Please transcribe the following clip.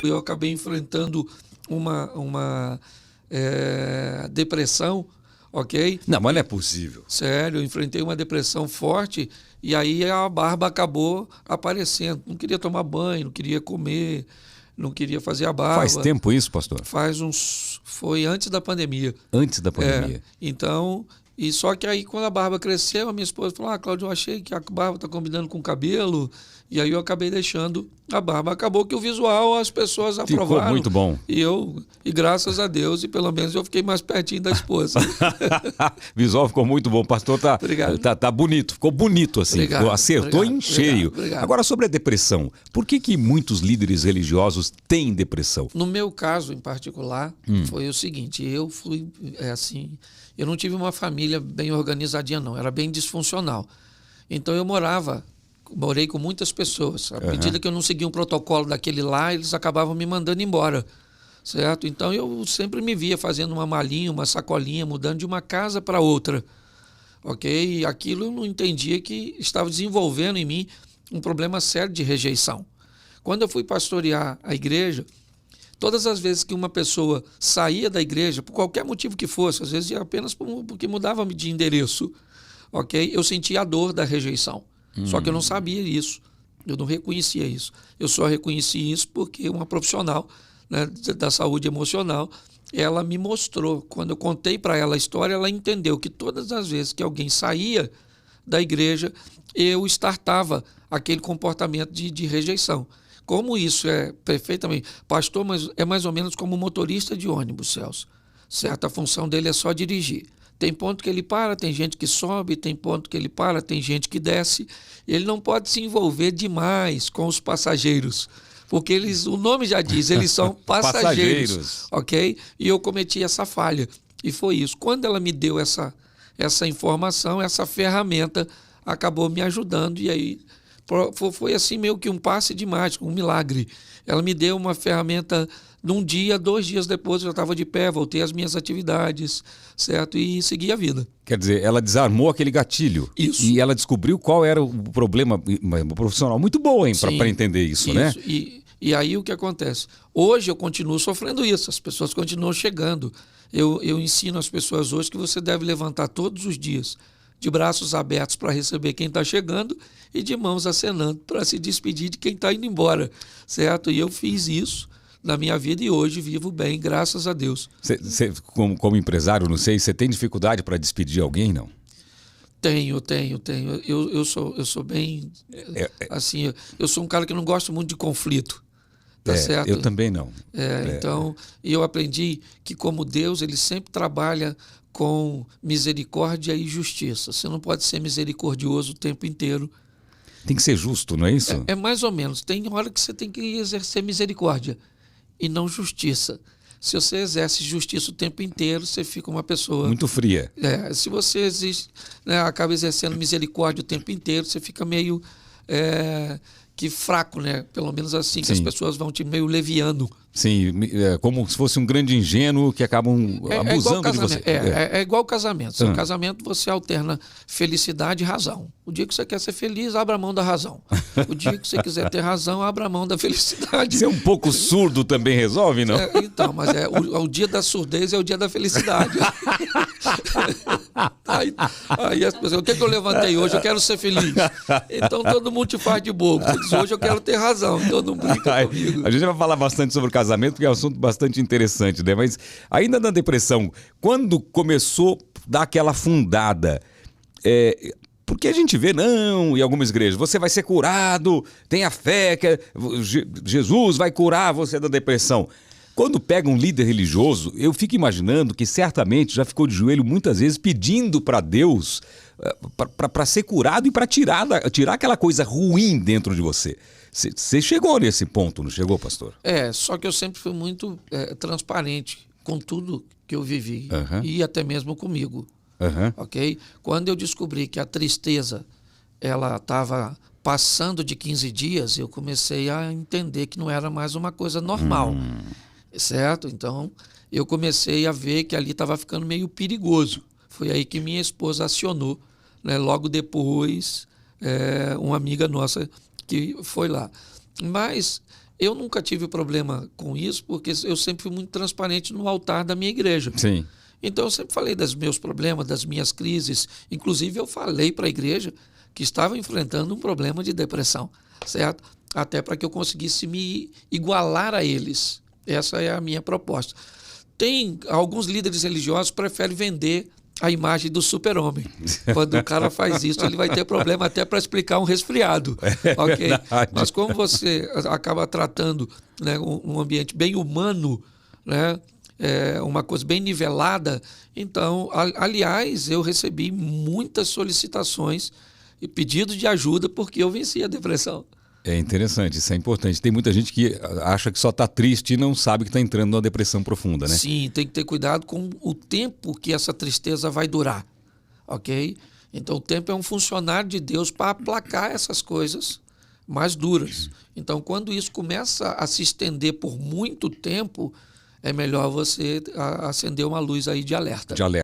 Eu acabei enfrentando uma depressão, ok? Não, mas não é possível. Sério, eu enfrentei uma depressão forte e aí a barba acabou aparecendo. Não queria tomar banho, não queria comer, não queria fazer a barba. Faz tempo isso, pastor? Foi antes da pandemia. Antes da pandemia. Então, e só que aí quando a barba cresceu, a minha esposa falou: Cláudio, eu achei que a barba está combinando com o cabelo. E aí eu acabei deixando a barba. Acabou que o visual as pessoas aprovaram. Ficou muito bom. E graças a Deus, e pelo menos eu fiquei mais pertinho da esposa. Visual ficou muito bom. Pastor, tá bonito. Ficou bonito assim. Obrigado, Acertou em cheio. Obrigado. Agora, sobre a depressão. Por que muitos líderes religiosos têm depressão? No meu caso, em particular, foi o seguinte. Eu fui, eu não tive uma família bem organizadinha, não. Era bem disfuncional. Então eu morei com muitas pessoas. À medida que eu não seguia um protocolo daquele lá, eles acabavam me mandando embora, certo? Então eu sempre me via fazendo uma malinha, uma sacolinha, mudando de uma casa para outra, ok? E aquilo eu não entendia que estava desenvolvendo em mim um problema sério de rejeição. Quando eu fui pastorear a igreja, todas as vezes que uma pessoa saía da igreja, por qualquer motivo que fosse, às vezes apenas porque mudava de endereço, ok? Eu sentia a dor da rejeição. Só que eu não sabia isso, eu não reconhecia isso. Eu só reconheci isso porque uma profissional, né, da saúde emocional, ela me mostrou. Quando eu contei para ela a história, ela entendeu que todas as vezes que alguém saía da igreja, eu startava aquele comportamento de rejeição. Como isso é perfeitamente... Pastor, mas é mais ou menos como motorista de ônibus, Celso. Certo? A função dele é só dirigir. Tem ponto que ele para, tem gente que sobe, tem ponto que ele para, tem gente que desce. Ele não pode se envolver demais com os passageiros, porque o nome já diz, eles são passageiros, ok? E eu cometi essa falha, e foi isso. Quando ela me deu essa informação, essa ferramenta acabou me ajudando, e aí foi assim meio que um passe de mágica, um milagre. Ela me deu uma ferramenta. Num dia, 2 dias depois, eu já estava de pé, voltei às minhas atividades, certo? E segui a vida. Quer dizer, ela desarmou aquele gatilho. Isso. E ela descobriu qual era o problema. Uma profissional muito boa, hein, para entender isso, né? E aí o que acontece? Hoje eu continuo sofrendo isso, as pessoas continuam chegando. Eu ensino as pessoas hoje que você deve levantar todos os dias de braços abertos para receber quem está chegando e de mãos acenando para se despedir de quem está indo embora, certo? E eu fiz isso na minha vida e hoje vivo bem, graças a Deus. Você, como empresário, não sei, você tem dificuldade para despedir alguém, não? Tenho. Eu sou bem... assim, eu sou um cara que não gosto muito de conflito. Tá certo? Eu também não. Então, eu aprendi que como Deus, ele sempre trabalha com misericórdia e justiça. Você não pode ser misericordioso o tempo inteiro. Tem que ser justo, não é isso? É mais ou menos. Tem hora que você tem que exercer misericórdia e não justiça. Se você exerce justiça o tempo inteiro, você fica uma pessoa... muito fria. Se você acaba exercendo misericórdia o tempo inteiro, você fica meio que fraco, né? Pelo menos assim, que as pessoas vão te meio leviando. Sim, como se fosse um grande ingênuo que acabam abusando de você. É igual casamento. Seu casamento, você alterna felicidade e razão. O dia que você quer ser feliz, abra a mão da razão. O dia que você quiser ter razão, abra a mão da felicidade. Ser um pouco surdo também resolve, não? Então, mas o dia da surdez é o dia da felicidade. Aí as pessoas, o que eu levantei hoje? Eu quero ser feliz. Então todo mundo te faz de bobo. Você diz, hoje eu quero ter razão, então não brinca comigo. A gente vai falar bastante sobre o casamento, porque é um assunto bastante interessante, né? Mas ainda na depressão, quando começou a dar aquela afundada, porque a gente vê, em algumas igrejas, você vai ser curado, tenha fé, que Jesus vai curar você da depressão. Quando pega um líder religioso, eu fico imaginando que certamente já ficou de joelho muitas vezes pedindo para Deus para ser curado e para tirar aquela coisa ruim dentro de você. Você chegou nesse ponto, não chegou, pastor? Só que eu sempre fui muito transparente com tudo que eu vivi e até mesmo comigo. Ok? Quando eu descobri que a tristeza ela estava passando de 15 dias, eu comecei a entender que não era mais uma coisa normal. Certo? Então, eu comecei a ver que ali estava ficando meio perigoso. Foi aí que minha esposa acionou, né? Logo depois, uma amiga nossa que foi lá. Mas Eu nunca tive problema com isso, porque eu sempre fui muito transparente no altar da minha igreja. Sim. Então, eu sempre falei dos meus problemas, das minhas crises. Inclusive, eu falei para a igreja que estava enfrentando um problema de depressão, certo? Até para que eu conseguisse me igualar a eles. Essa é a minha proposta. Tem alguns líderes religiosos que preferem vender a imagem do super-homem. Quando o cara faz isso, ele vai ter problema até para explicar um resfriado. Ok? Mas como você acaba tratando, né, um ambiente bem humano, né, uma coisa bem nivelada, então, aliás, eu recebi muitas solicitações e pedidos de ajuda porque eu venci a depressão. É interessante, isso é importante. Tem muita gente que acha que só está triste e não sabe que está entrando numa depressão profunda, né? Sim, tem que ter cuidado com o tempo que essa tristeza vai durar, ok? Então, o tempo é um funcionário de Deus para aplacar essas coisas mais duras. Então, quando isso começa a se estender por muito tempo, é melhor você acender uma luz aí de alerta. De alerta.